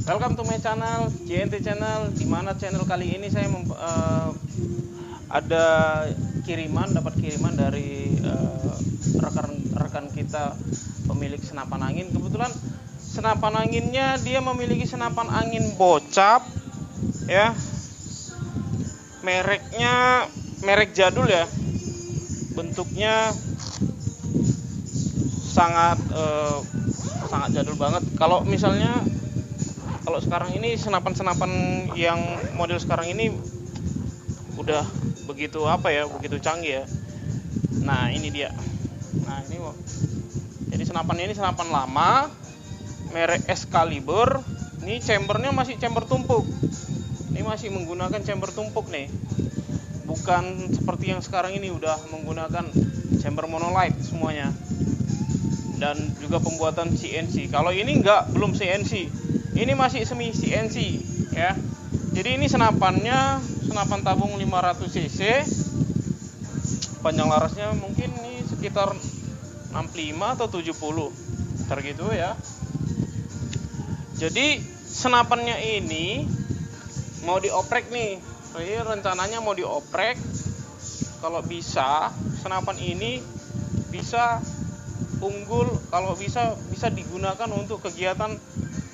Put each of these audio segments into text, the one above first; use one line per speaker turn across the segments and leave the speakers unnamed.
Welcome to my channel, JNT Channel. Dimana channel kali ini saya ada dapat kiriman dari rekan kita pemilik senapan angin. Kebetulan senapan anginnya dia memiliki senapan angin bocap, ya. Mereknya merek jadul ya. Bentuknya sangat jadul banget. Kalau sekarang ini senapan-senapan yang model sekarang ini udah begitu canggih ya. Nah, ini dia. Nah, jadi senapan ini senapan lama, merek Excalibur. Ini chambernya masih chamber tumpuk. Ini masih menggunakan chamber tumpuk nih. Bukan seperti yang sekarang ini udah menggunakan chamber monolight semuanya. Dan juga pembuatan CNC. Kalau ini belum CNC. Ini masih semi CNC ya. Jadi ini senapan tabung 500 cc. Panjang larasnya mungkin ini sekitar 65 atau 70 gitu ya. Jadi senapannya ini mau dioprek nih. Jadi rencananya mau dioprek. Kalau bisa senapan ini bisa unggul, kalau bisa digunakan untuk kegiatan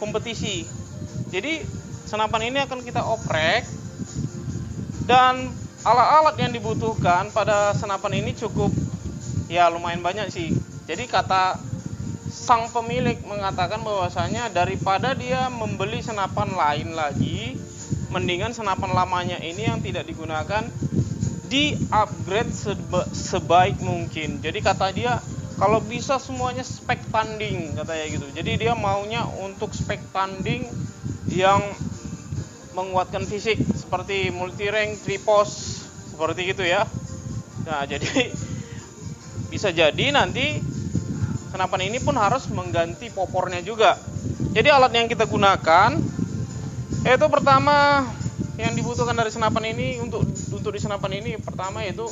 kompetisi. Jadi senapan ini akan kita oprek, dan alat-alat yang dibutuhkan pada senapan ini cukup ya lumayan banyak sih. Jadi kata sang pemilik mengatakan bahwasanya daripada dia membeli senapan lain lagi, mendingan senapan lamanya ini yang tidak digunakan di-upgrade sebaik mungkin. Jadi kata dia kalau bisa semuanya spek tanding katanya gitu. Jadi dia maunya untuk spek tanding yang menguatkan fisik seperti multi rank, tripos, seperti gitu ya. Nah, jadi bisa jadi nanti senapan ini pun harus mengganti popornya juga. Jadi alat yang kita gunakan yaitu pertama yang dibutuhkan dari senapan ini untuk di senapan ini pertama yaitu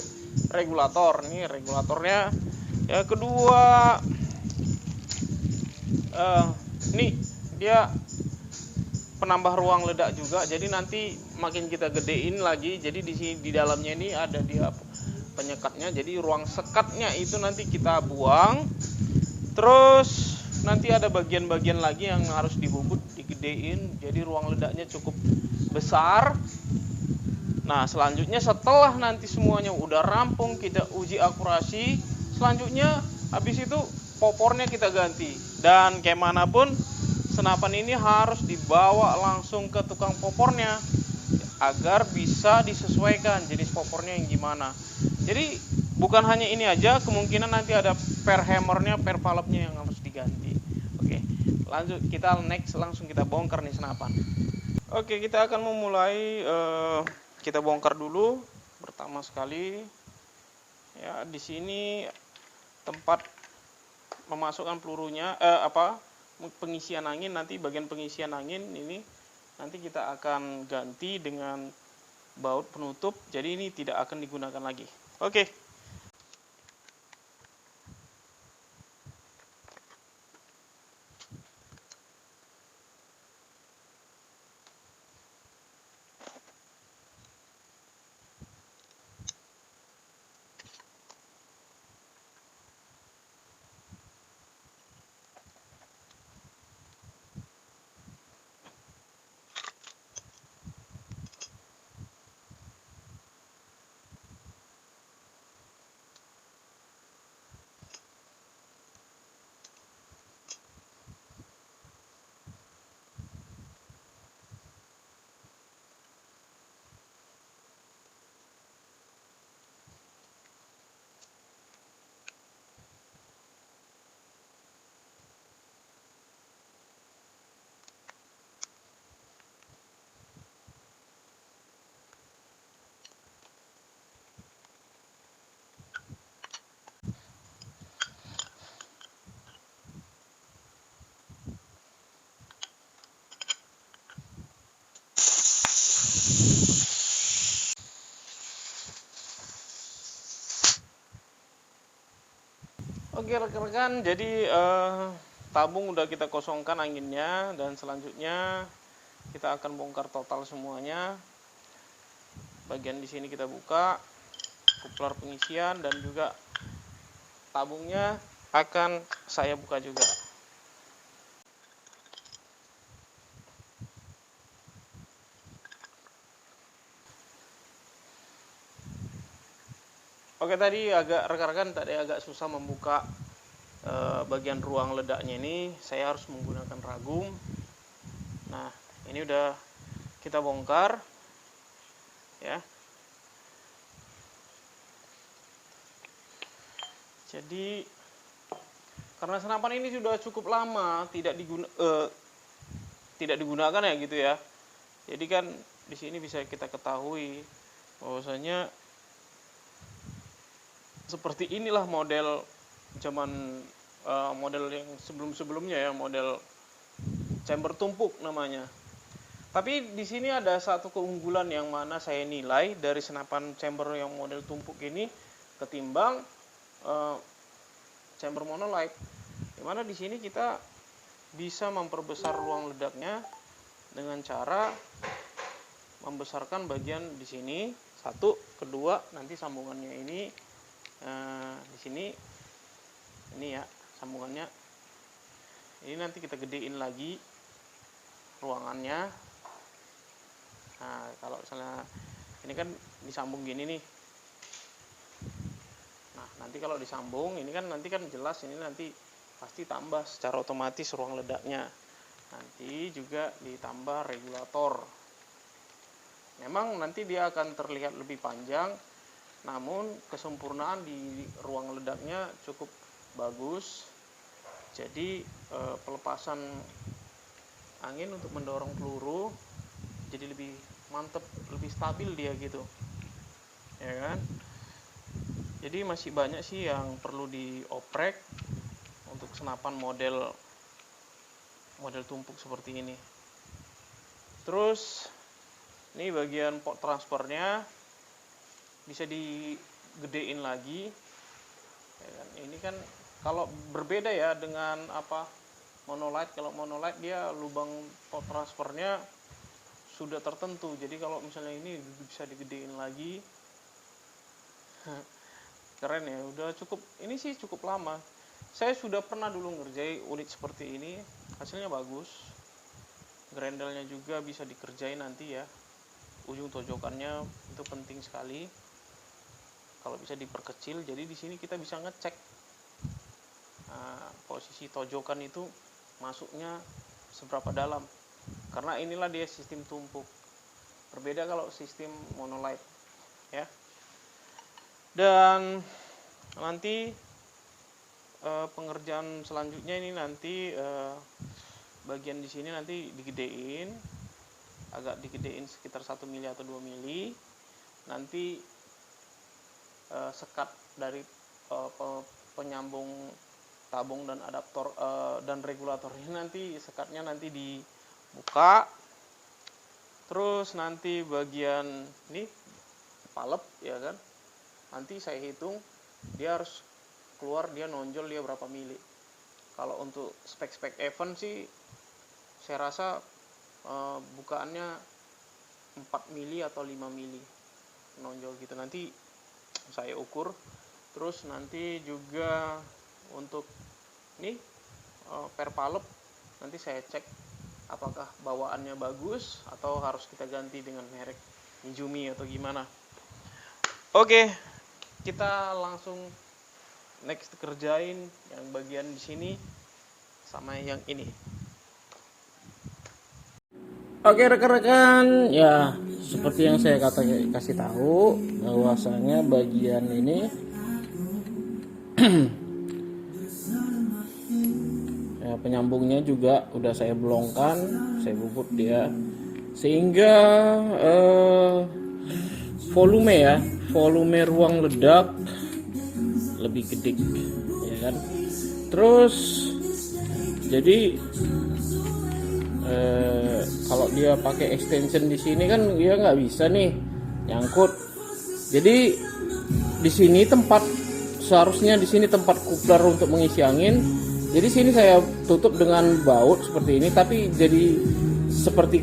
regulator. Ini regulatornya. Ya, kedua ini dia penambah ruang ledak juga. Jadi nanti makin kita gedein lagi, jadi di dalamnya ini ada dia penyekatnya. Jadi ruang sekatnya itu nanti kita buang. Terus nanti ada bagian-bagian lagi yang harus dibubut, digedein. Jadi ruang ledaknya cukup besar. Nah, selanjutnya setelah nanti semuanya udah rampung, kita uji akurasi. Selanjutnya habis itu popornya kita ganti. Dan kayak manapun senapan ini harus dibawa langsung ke tukang popornya agar bisa disesuaikan jenis popornya yang gimana. Jadi bukan hanya ini aja, kemungkinan nanti ada per hammernya, per valve-nya yang harus diganti. Oke, lanjut kita langsung kita bongkar nih senapan. Oke, kita akan memulai kita bongkar dulu. Pertama sekali ya, di sini tempat memasukkan pelurunya, pengisian angin. Nanti bagian pengisian angin ini nanti kita akan ganti dengan baut penutup. Jadi ini tidak akan digunakan lagi. Oke. Oke rekan-rekan, jadi tabung udah kita kosongkan anginnya, dan selanjutnya kita akan bongkar total semuanya. Bagian di sini kita buka, kupler pengisian dan juga tabungnya akan saya buka juga. Oke, tadi rekan-rekan agak susah membuka bagian ruang ledaknya ini. Saya harus menggunakan ragum. Nah, ini udah kita bongkar ya. Jadi karena senapan ini sudah cukup lama tidak digunakan ya gitu ya. Jadi kan di sini bisa kita ketahui bahwasanya seperti inilah model model yang sebelum-sebelumnya ya, model chamber tumpuk namanya. Tapi di sini ada satu keunggulan yang mana saya nilai dari senapan chamber yang model tumpuk ini ketimbang chamber monolight. Dimana di sini kita bisa memperbesar ruang ledaknya dengan cara membesarkan bagian di sini satu, kedua nanti sambungannya ini di sini ini ya sambungannya. Ini nanti kita gedein lagi ruangannya. Nah, kalau misalnya ini kan disambung gini nih. Nah, nanti kalau disambung ini kan nanti kan jelas ini nanti pasti tambah secara otomatis ruang ledaknya. Nanti juga ditambah regulator. Memang nanti dia akan terlihat lebih panjang, namun kesempurnaan di ruang ledaknya cukup bagus. Jadi pelepasan angin untuk mendorong peluru jadi lebih mantep, lebih stabil dia gitu, ya kan? Jadi masih banyak sih yang perlu dioprek untuk senapan model tumpuk seperti ini. Terus ini bagian port transfernya bisa digedein lagi ya kan. Ini kan kalau berbeda ya dengan monolight. Kalau monolight dia lubang port transfernya sudah tertentu, jadi kalau misalnya ini bisa digedein lagi. Keren ya, udah cukup, ini sih cukup lama. Saya sudah pernah dulu ngerjain unit seperti ini, hasilnya bagus. Grendelnya juga bisa dikerjain nanti ya, ujung tojokannya itu penting sekali. Kalau bisa diperkecil, jadi di sini kita bisa ngecek posisi tojokan itu masuknya seberapa dalam, karena inilah dia sistem tumpuk. Berbeda kalau sistem monolight ya. Dan nanti pengerjaan selanjutnya ini nanti bagian di sini nanti digedein, agak digedein sekitar 1 mili atau 2 mili. Nanti sekat dari penyambung tabung dan adaptor dan regulator ini nanti sekatnya nanti dibuka. Terus nanti bagian ini palep ya kan, nanti saya hitung dia harus keluar, dia nonjol dia berapa mili. Kalau untuk spek-spek event sih saya rasa bukaannya 4 mili atau 5 mili nonjol gitu, nanti saya ukur. Terus nanti juga untuk ini per palep nanti saya cek apakah bawaannya bagus atau harus kita ganti dengan merek Mijumi atau gimana. Oke, kita langsung next kerjain yang bagian di sini sama yang ini. Oke rekan-rekan, ya seperti yang saya kasih tahu bahwasanya bagian ini ya, penyambungnya juga udah saya bolongkan, saya bubut dia sehingga volume ruang ledak lebih gede ya kan. Terus jadi kalau dia pakai extension di sini kan dia nggak bisa nih nyangkut. Jadi di sini seharusnya di sini tempat kupler untuk mengisi angin. Jadi sini saya tutup dengan baut seperti ini, tapi jadi seperti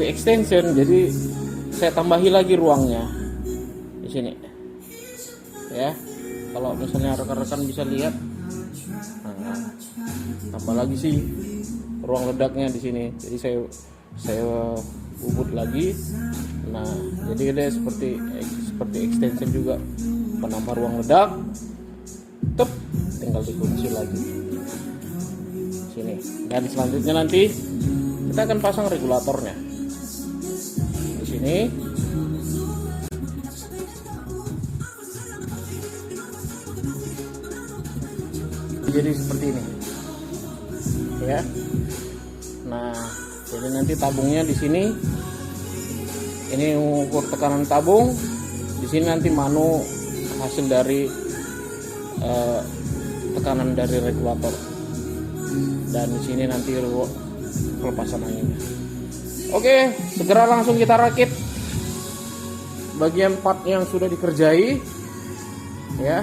extension, jadi saya tambahi lagi ruangnya di sini ya. Kalau misalnya rekan-rekan bisa lihat, nah, tambah lagi sih ruang ledaknya di sini. Jadi saya bubut lagi. Nah, jadi dia seperti extension juga, penambah ruang ledak. Tinggal dikunci lagi sini. Dan selanjutnya nanti kita akan pasang regulatornya di sini. Jadi seperti ini ya. Nah, jadi nanti tabungnya di sini, ini ukur tekanan tabung. Di sini nanti manu hasil dari tekanan dari regulator, dan di sini nanti pelepasan anginnya. Oke, segera langsung kita rakit bagian part yang sudah dikerjai ya,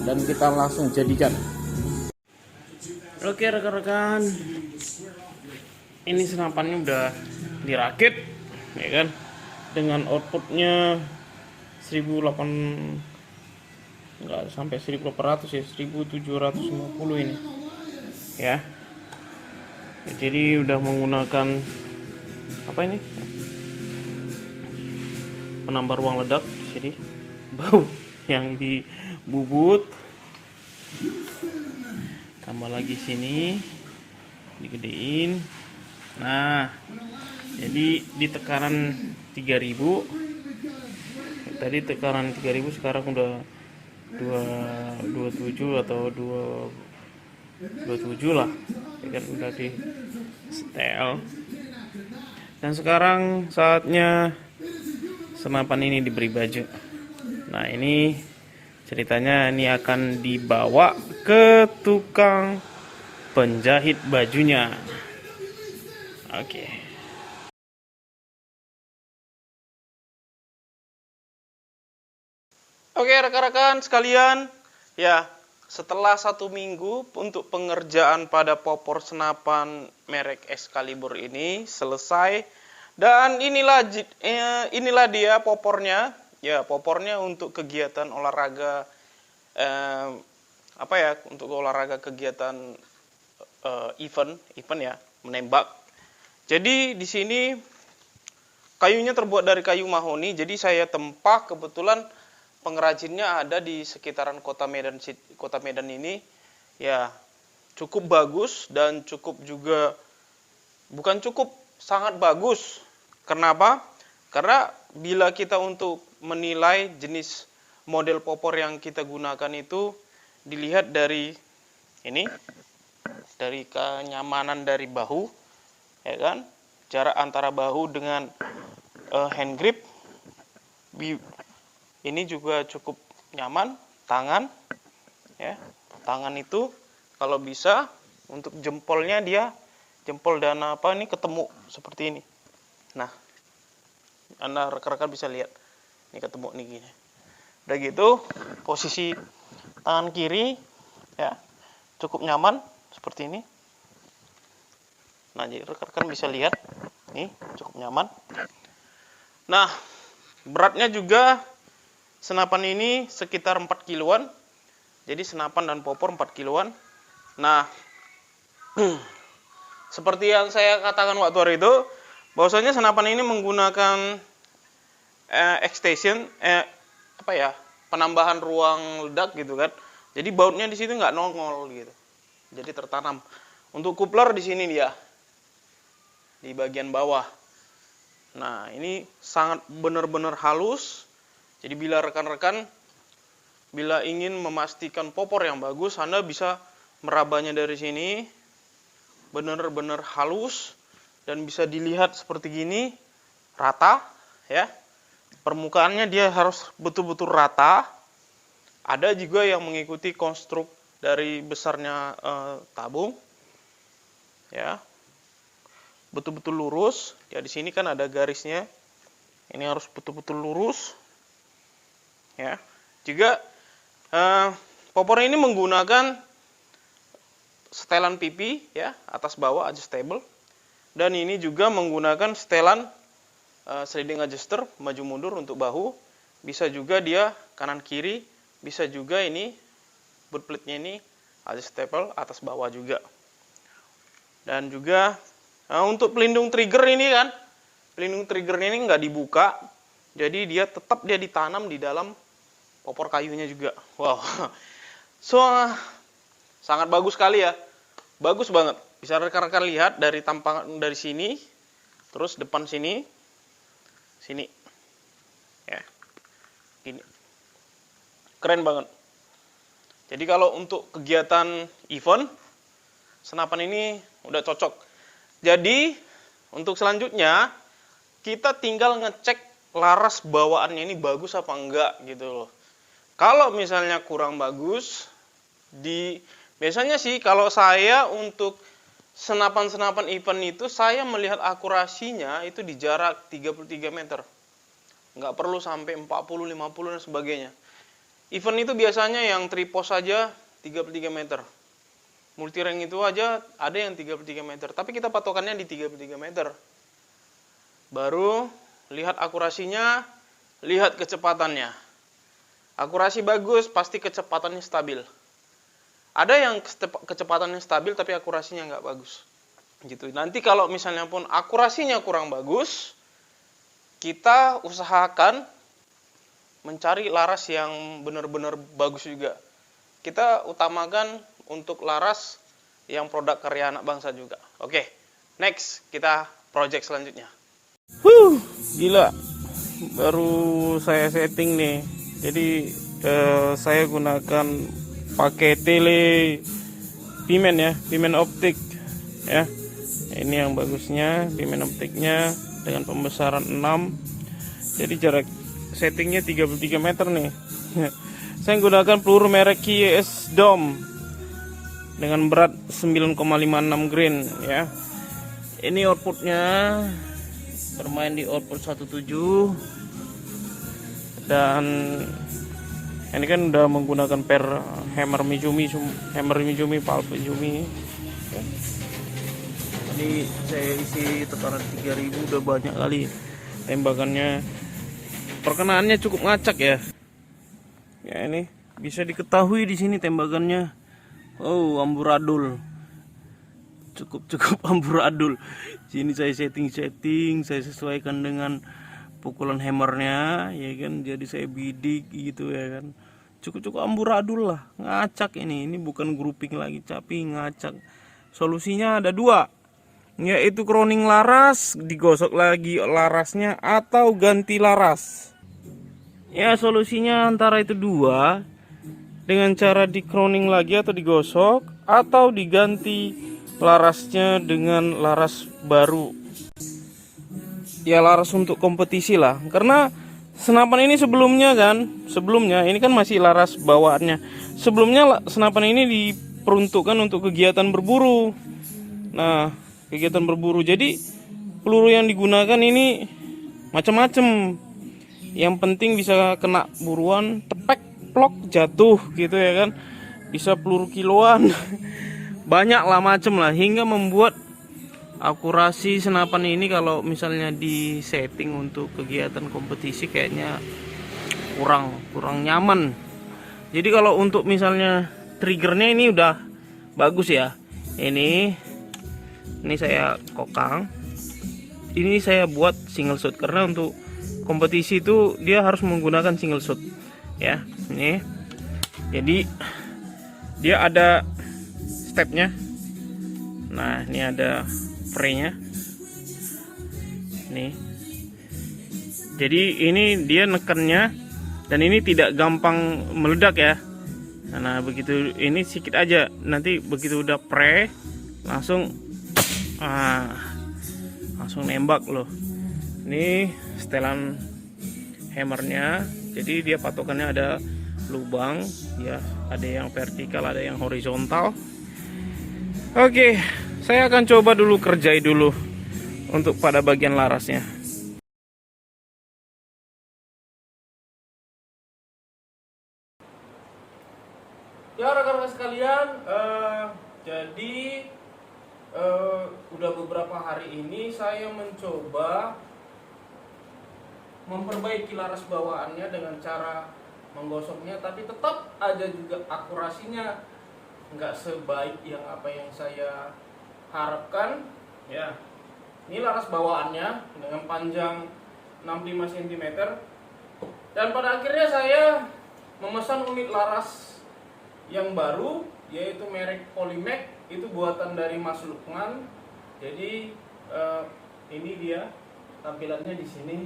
dan kita langsung jadikan. Oke rekan-rekan, ini senapannya udah dirakit ya kan, dengan outputnya 1800, enggak sampai 1800 ya, 1750 ini ya. Jadi udah menggunakan apa ini, penambah ruang ledak. Jadi bau yang dibubut, tambah lagi sini, digedein. Nah, jadi di tekanan 3000, tadi tekanan 3000, sekarang udah 227 atau 227 lah ya kan, udah di setel. Dan sekarang saatnya senapan ini diberi baju. Nah, ini ceritanya, ini akan dibawa ke tukang penjahit bajunya. Oke. Oke rekan-rekan sekalian, ya setelah 1 minggu untuk pengerjaan pada popor senapan merek Excalibur ini selesai, dan inilah dia popornya. Ya, popornya untuk kegiatan olahraga untuk olahraga kegiatan event ya, menembak. Jadi di sini kayunya terbuat dari kayu mahoni. Jadi saya tempa, kebetulan pengrajinnya ada di sekitaran Kota Medan ini. Ya, cukup bagus dan sangat bagus. Kenapa? Karena bila kita untuk menilai jenis model popor yang kita gunakan itu dilihat dari ini, dari kenyamanan dari bahu, ya kan? Jarak antara bahu dengan hand grip ini juga cukup nyaman. Tangan, ya, tangan itu kalau bisa untuk jempolnya, dia jempol dan ini ketemu seperti ini. Nah, Anda rekan-rekan bisa lihat, ini ketemu nih gini. Udah gitu, posisi tangan kiri ya cukup nyaman seperti ini. Nah, jadi rekan-rekan bisa lihat, nih cukup nyaman. Nah, beratnya juga senapan ini sekitar 4 kiloan. Jadi senapan dan popor 4 kiloan. Nah, seperti yang saya katakan waktu hari itu, bahwasanya senapan ini menggunakan extension, penambahan ruang ledak gitu kan. Jadi bautnya di situ nggak nongol gitu. Jadi tertanam. Untuk coupler di sini dia, di bagian bawah. Nah, ini sangat benar-benar halus. Jadi bila rekan-rekan ingin memastikan popor yang bagus, Anda bisa merabanya dari sini, benar-benar halus dan bisa dilihat seperti gini, rata ya. Permukaannya dia harus betul-betul rata. Ada juga yang mengikuti konstruk dari besarnya tabung, ya, betul-betul lurus. Ya, di sini kan ada garisnya. Ini harus betul-betul lurus, ya. Juga popor ini menggunakan setelan pipi, ya, atas bawah adjustable. Dan ini juga menggunakan setelan sliding adjuster maju mundur untuk bahu. Bisa juga dia kanan kiri, bisa juga ini boot plate-nya ini adjustable atas bawah juga. Dan juga untuk pelindung trigger ini kan, pelindung trigger ini nggak dibuka, jadi dia tetap ditanam di dalam popor kayunya juga. Wow, so sangat bagus sekali ya, bagus banget. Bisa rekan-rekan lihat dari tampangan dari sini, terus depan sini, ya, ini keren banget. Jadi kalau untuk kegiatan event, senapan ini udah cocok. Jadi untuk selanjutnya kita tinggal ngecek laras bawaannya ini bagus apa enggak gitu loh. Kalau misalnya kurang bagus, biasanya sih kalau saya untuk senapan-senapan event itu saya melihat akurasinya itu di jarak 33 meter. Nggak perlu sampai 40, 50 dan sebagainya. Event itu biasanya yang tripod saja 33 meter. Multirank itu aja ada yang 33 meter. Tapi kita patokannya di 33 meter. Baru lihat akurasinya, lihat kecepatannya. Akurasi bagus, pasti kecepatannya stabil. Ada yang kecepatannya stabil tapi akurasinya nggak bagus. Gitu. Nanti kalau misalnya pun akurasinya kurang bagus, kita usahakan mencari laras yang benar-benar bagus juga. Kita utamakan untuk laras yang produk karya anak bangsa juga. Oke, next kita project selanjutnya. Gila, baru saya setting nih. Jadi saya gunakan pakai tele Pimen ya, Pimen optik ya. Ini yang bagusnya, Pimen optiknya dengan pembesaran 6. Jadi jarak settingnya 33 meter nih. Saya gunakan peluru merek KS Dom dengan berat 9,56 grain ya. Ini outputnya bermain di output 17, dan ini kan udah menggunakan per hammer Mijumi Pulp Mijumi. Ini saya isi tekanan 3000, udah banyak kali tembakannya. Perkenaannya cukup ngacak ya. Ya ini bisa diketahui di sini tembakannya. Oh, amburadul. Cukup amburadul. Sini saya setting, saya sesuaikan dengan pukulan hammernya, ya kan. Jadi saya bidik gitu ya kan. Cukup amburadul lah. Ngacak ini. Ini bukan grouping lagi, tapi ngacak. Solusinya ada dua. Yaitu croning laras, digosok lagi larasnya, atau ganti laras. Ya solusinya antara itu dua, dengan cara di crowning lagi atau digosok, atau diganti larasnya dengan laras baru. Ya laras untuk kompetisi lah, karena senapan ini sebelumnya ini kan masih laras bawaannya. Sebelumnya senapan ini diperuntukkan untuk kegiatan berburu. Nah, kegiatan berburu, jadi peluru yang digunakan ini macam-macam. Yang penting bisa kena buruan, tepek, plok, jatuh gitu ya kan. Bisa peluru kiloan. Banyak lah macam lah, hingga membuat akurasi senapan ini kalau misalnya di setting untuk kegiatan kompetisi kayaknya kurang nyaman. Jadi kalau untuk misalnya triggernya ini udah bagus ya. Ini saya kokang. Ini saya buat single shot karena untuk kompetisi itu dia harus menggunakan single shot ya. Ini jadi dia ada stepnya. Nah ini ada frame-nya nih. Jadi ini dia nekannya, dan ini tidak gampang meledak ya. Nah begitu ini sedikit aja, nanti begitu udah langsung nembak loh. Ini setelan hammernya, jadi dia patokannya ada lubang ya, ada yang vertikal, ada yang horizontal. Oke, saya akan coba dulu kerjai dulu untuk pada bagian larasnya. Ya rekan-rekan sekalian, jadi udah beberapa hari ini saya mencoba memperbaiki laras bawaannya dengan cara menggosoknya, tapi tetap aja juga akurasinya nggak sebaik yang apa yang saya harapkan ya. Ini laras bawaannya dengan panjang 65 cm, dan pada akhirnya saya memesan unit laras yang baru, yaitu merek Polymac, itu buatan dari Mas Lukman. Jadi ini dia tampilannya di sini.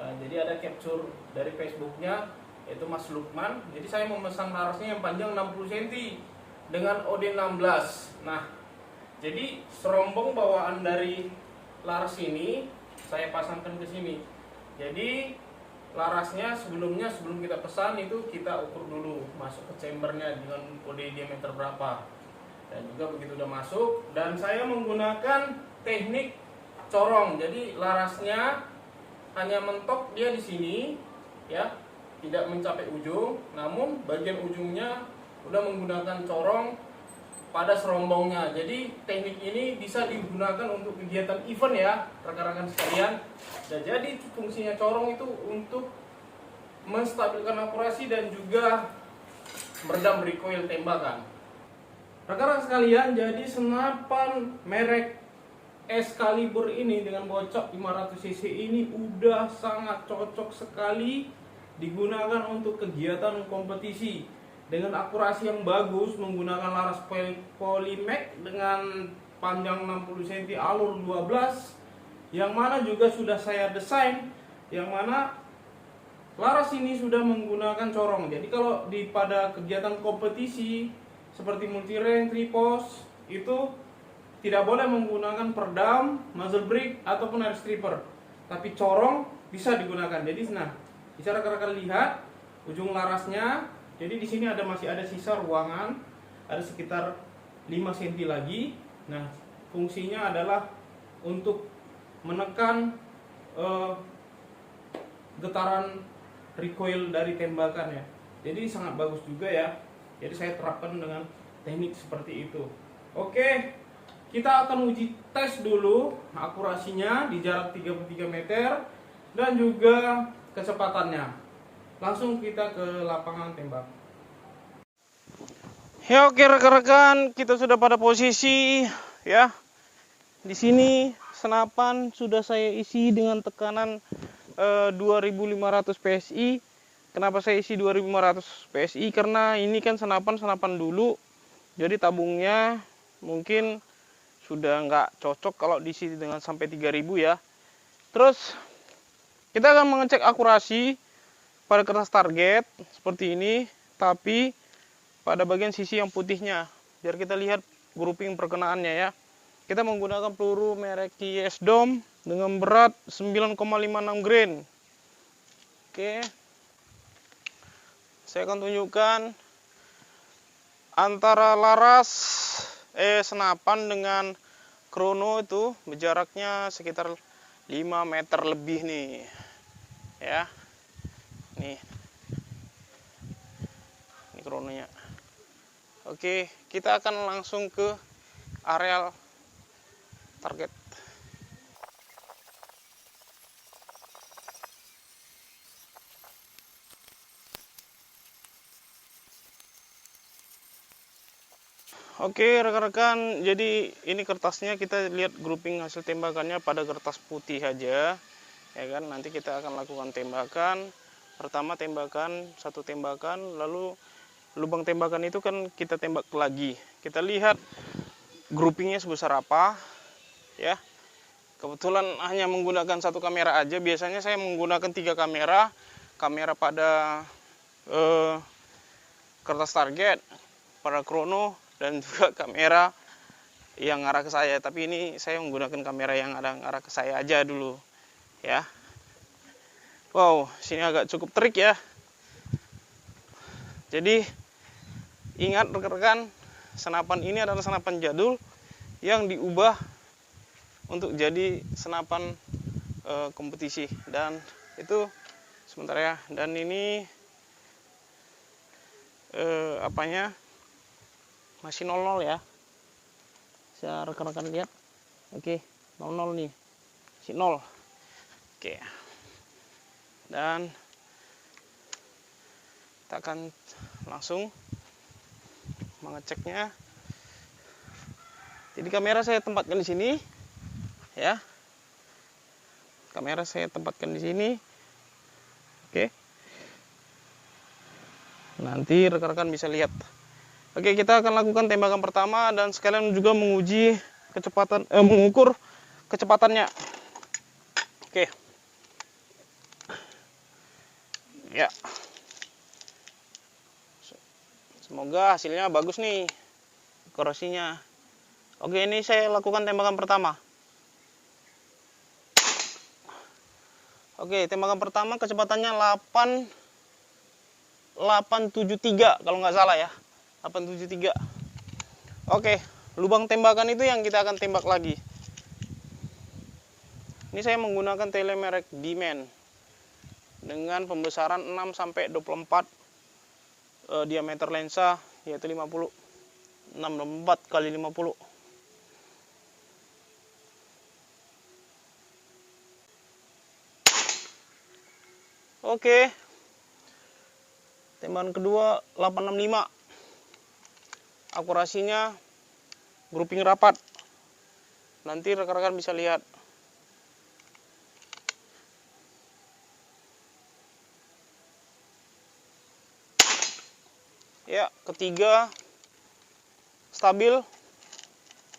Jadi ada capture dari Facebooknya, yaitu Mas Lukman. Jadi saya memesan larasnya yang panjang 60 cm dengan OD16. Nah, jadi serombong bawaan dari laras ini saya pasangkan ke sini. Jadi larasnya sebelum kita pesan itu kita ukur dulu masuk ke chambernya dengan kode diameter berapa, dan juga begitu udah masuk, dan saya menggunakan teknik corong. Jadi larasnya hanya mentok dia di sini ya, tidak mencapai ujung, namun bagian ujungnya udah menggunakan corong pada serombongnya. Jadi teknik ini bisa digunakan untuk kegiatan event ya rekan-rekan sekalian. Dan jadi fungsinya corong itu untuk menstabilkan akurasi dan juga meredam recoil tembakan. Rekan-rekan sekalian, jadi senapan merek Excalibur ini dengan bocok 500 cc ini udah sangat cocok sekali digunakan untuk kegiatan kompetisi. Dengan akurasi yang bagus, menggunakan laras Polymac dengan panjang 60 cm alur 12, yang mana juga sudah saya desain, yang mana laras ini sudah menggunakan corong. Jadi kalau pada kegiatan kompetisi seperti multi rank, tripos, itu tidak boleh menggunakan perdam, muzzle brake ataupun air stripper, tapi corong bisa digunakan. Jadi nah, bisa rekan-rekan lihat ujung larasnya. Jadi di sini masih ada sisa ruangan, ada sekitar 5 cm lagi. Nah, fungsinya adalah untuk menekan getaran recoil dari tembakan ya. Jadi sangat bagus juga ya. Jadi saya terapkan dengan teknik seperti itu. Oke, kita akan uji tes dulu akurasinya di jarak 33 meter dan juga kecepatannya. Langsung kita ke lapangan tembak. Ya oke rekan-rekan, kita sudah pada posisi ya. Di sini senapan sudah saya isi dengan tekanan 2500 PSI. Kenapa saya isi 2500 PSI? Karena ini kan senapan dulu. Jadi tabungnya mungkin sudah nggak cocok kalau diisi dengan sampai 3000 ya. Terus kita akan mengecek akurasi pada kertas target seperti ini, tapi pada bagian sisi yang putihnya, biar kita lihat grouping perkenaannya ya. Kita menggunakan peluru merek YesDom dengan berat 9,56 grain. Oke, saya akan tunjukkan antara laras senapan dengan krono itu jaraknya sekitar 5 meter lebih nih ya. Nih ini krononya. Oke, kita akan langsung ke areal target. Oke rekan-rekan, jadi ini kertasnya, kita lihat grouping hasil tembakannya pada kertas putih aja ya kan. Nanti kita akan lakukan tembakan. Pertama satu tembakan, lalu lubang tembakan itu kan kita tembak lagi. Kita lihat groupingnya sebesar apa ya. Kebetulan hanya menggunakan satu kamera aja. Biasanya saya menggunakan 3 kamera. Kamera pada kertas target, pada krono, dan juga kamera yang arah ke saya. Tapi ini saya menggunakan kamera yang ada arah ke saya aja dulu ya. Wow, sini agak cukup terik ya. Jadi ingat rekan-rekan, senapan ini adalah senapan jadul yang diubah untuk jadi senapan kompetisi. Dan itu sebentar ya. Dan ini apanya masih 00 ya. Bisa rekan-rekan lihat Oke, 00 nih. Si 0. Oke. Dan kita akan langsung mengeceknya. Jadi kamera saya tempatkan di sini, ya. Kamera saya tempatkan di sini. Oke. Nanti rekan-rekan bisa lihat. Oke, kita akan lakukan tembakan pertama dan sekalian juga menguji kecepatan, mengukur kecepatannya. Oke. Ya. Semoga hasilnya bagus nih. Akurasinya. Oke, ini saya lakukan tembakan pertama. Oke, tembakan pertama kecepatannya 873 kalau nggak salah ya. 873. Oke, lubang tembakan itu yang kita akan tembak lagi. Ini saya menggunakan tele merek D-Man dengan pembesaran 6 sampai 24 diameter lensa, yaitu 50 64 kali 50. Oke. Tembakan kedua 865. Akurasinya grouping rapat. Nanti rekan-rekan bisa lihat. Ya, ketiga stabil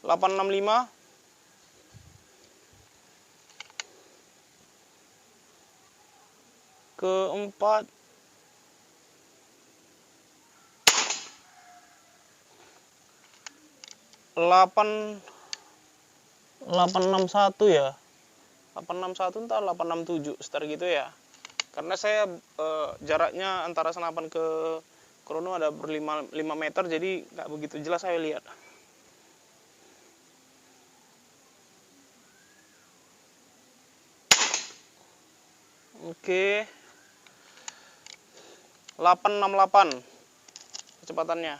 865. Keempat 861 ya. 861 entah 867 sekitar gitu ya. Karena saya jaraknya antara senapan ke krono ada 5 meter, jadi nggak begitu jelas saya lihat. Oke. 868 kecepatannya.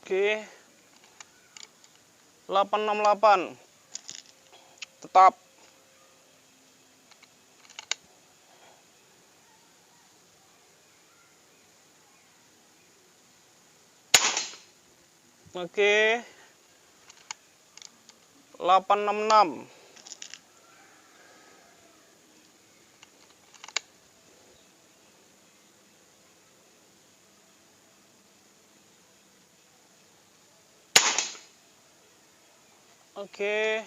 Oke. 868 tetap. Oke. 866. Oke.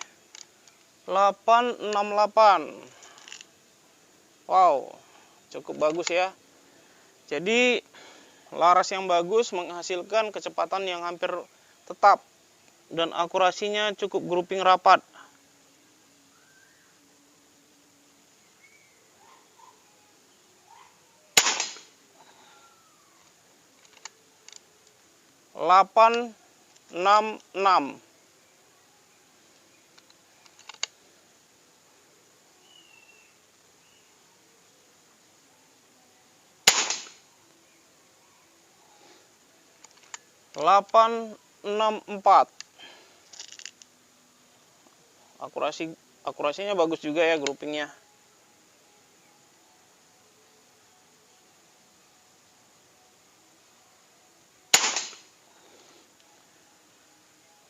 868. Wow, cukup bagus ya. Jadi laras yang bagus menghasilkan kecepatan yang hampir tetap dan akurasinya cukup grouping rapat. Delapan enam. Delapan 64. Akurasinya bagus juga ya groupingnya.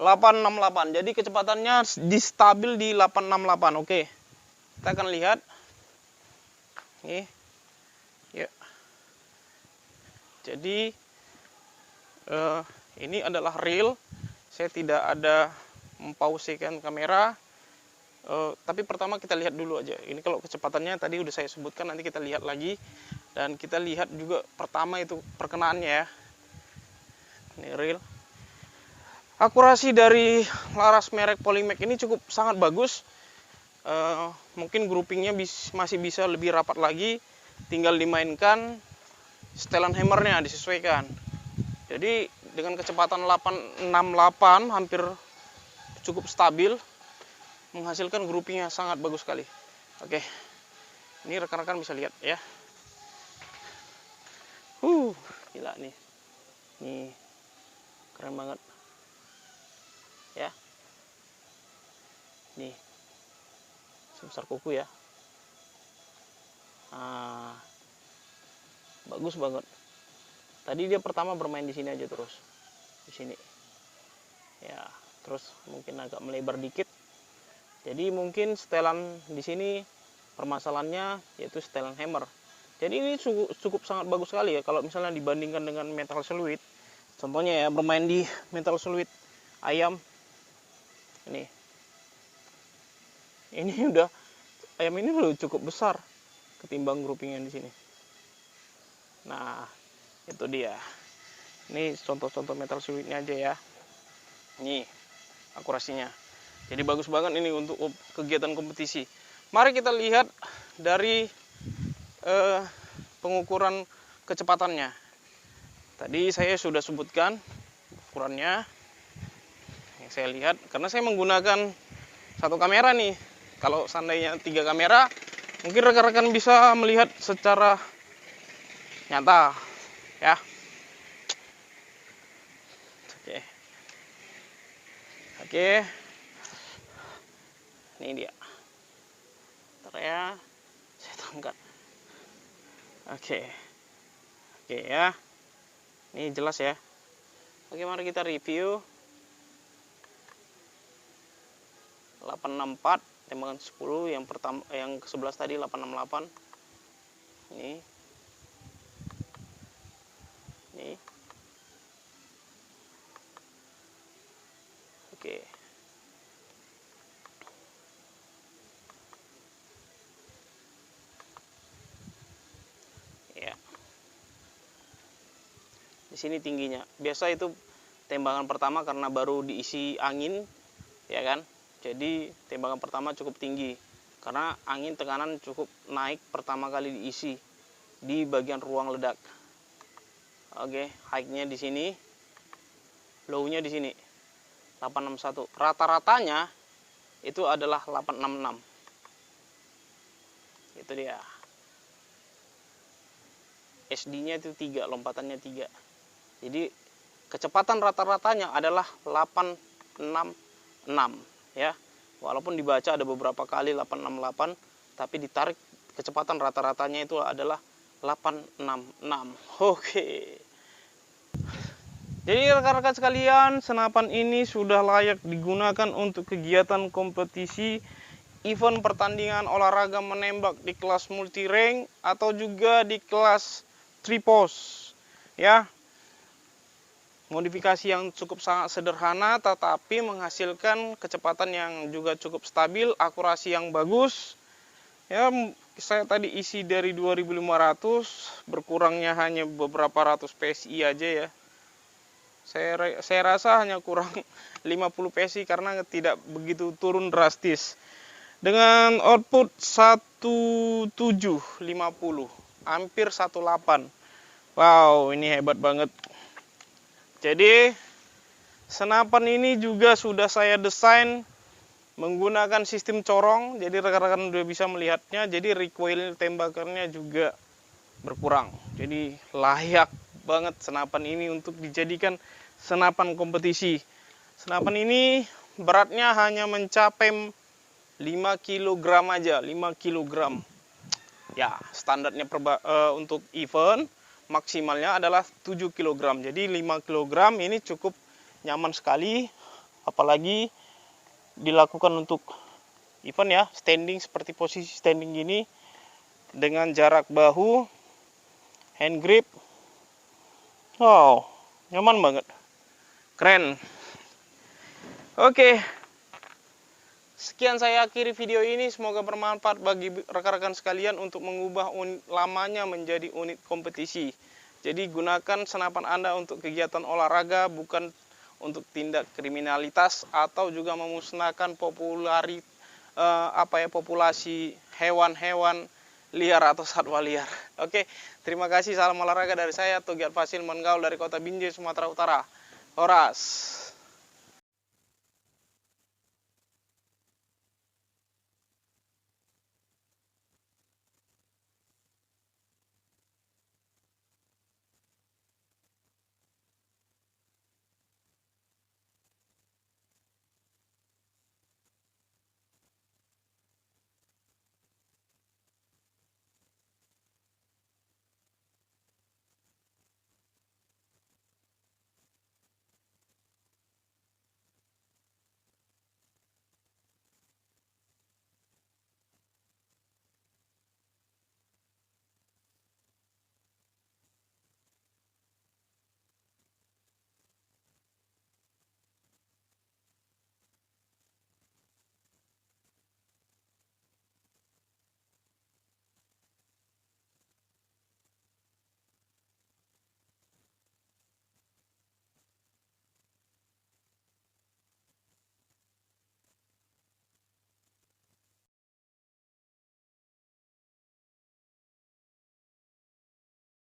868. Jadi kecepatannya distabil di 868. Oke. Kita akan lihat. Nih. Ya. Jadi ini adalah real. Saya tidak ada mempausekan kamera. Tapi pertama kita lihat dulu aja. Ini kalau kecepatannya tadi udah saya sebutkan, nanti kita lihat lagi. Dan kita lihat juga pertama itu perkenaannya ya. Ini real. Akurasi dari laras merek Polymac ini cukup sangat bagus. Mungkin groupingnya masih bisa lebih rapat lagi. Tinggal dimainkan setelan hammernya disesuaikan. Jadi dengan kecepatan 868 hampir cukup stabil. menghasilkan groupingnya sangat bagus sekali. Oke, ini rekan-rekan bisa lihat ya. Gila nih, keren banget ya. Nih sebesar kuku ya. Bagus banget. Tadi dia pertama bermain di sini aja terus, di sini ya, terus mungkin agak melebar dikit. Jadi mungkin setelan di sini permasalahannya yaitu setelan hammer. Jadi ini cukup sangat bagus sekali ya kalau misalnya dibandingkan dengan metal fluid. Contohnya ya, bermain di metal fluid ayam ini udah, ayam ini udah cukup besar ketimbang grouping yang di sini. Nah, itu dia. Ini contoh-contoh metal fluidnya aja ya. Nih akurasinya. Jadi bagus banget ini untuk kegiatan kompetisi. Mari kita lihat dari pengukuran kecepatannya. Tadi saya sudah sebutkan ukurannya. Yang saya lihat, karena saya menggunakan satu kamera nih. Kalau seandainya 3 kamera, mungkin rekan-rekan bisa melihat secara nyata ya. Oke. Ini dia. Ntar ya, saya terangkat. Oke ya. Ini jelas ya. Oke, mari kita review. 864 tembakan 10, yang pertama, yang ke-11 tadi 868. Ini. Oke. Ya. Di sini tingginya. Biasa itu tembakan pertama karena baru diisi angin, ya kan? Jadi tembakan pertama cukup tinggi karena angin tekanan cukup naik pertama kali diisi di bagian ruang ledak. Oke, high-nya di sini, low-nya di sini 861. Rata-ratanya itu adalah 866. Itu dia. SD-nya itu 3, lompatannya 3. Jadi kecepatan rata-ratanya adalah 866 ya. Walaupun dibaca ada beberapa kali 868, tapi ditarik kecepatan rata-ratanya itu adalah 866. Oke. Jadi rekan-rekan sekalian, senapan ini sudah layak digunakan untuk kegiatan kompetisi, event pertandingan olahraga menembak di kelas multi rank atau juga di kelas tripos ya. Modifikasi yang cukup sangat sederhana tetapi menghasilkan kecepatan yang juga cukup stabil, akurasi yang bagus. Ya, saya tadi isi dari 2500, berkurangnya hanya beberapa ratus PSI aja ya. Saya rasa hanya kurang 50 PSI karena tidak begitu turun drastis. Dengan output 1750, hampir 18. Wow, ini hebat banget. Jadi senapan ini juga sudah saya desain menggunakan sistem corong. Jadi rekan-rekan sudah bisa melihatnya. Jadi recoil tembakannya juga berkurang. Jadi layak banget senapan ini untuk dijadikan senapan kompetisi. Senapan ini beratnya hanya mencapai 5 kg aja, 5 kg. Ya, standarnya untuk event maksimalnya adalah 7 kg. Jadi 5 kg ini cukup nyaman sekali, apalagi dilakukan untuk event ya, standing, seperti posisi standing gini dengan jarak bahu, hand grip. Wow, nyaman banget. Keren. Oke. Sekian saya akhiri video ini, semoga bermanfaat bagi rekan-rekan sekalian untuk mengubah lamanya menjadi unit kompetisi. Jadi gunakan senapan Anda untuk kegiatan olahraga, bukan untuk tindak kriminalitas atau juga memusnahkan populasi hewan-hewan liar atau satwa liar. Oke, terima kasih, salam olahraga dari saya Togi Fasil Mengaul dari Kota Binjai, Sumatera Utara. Horas.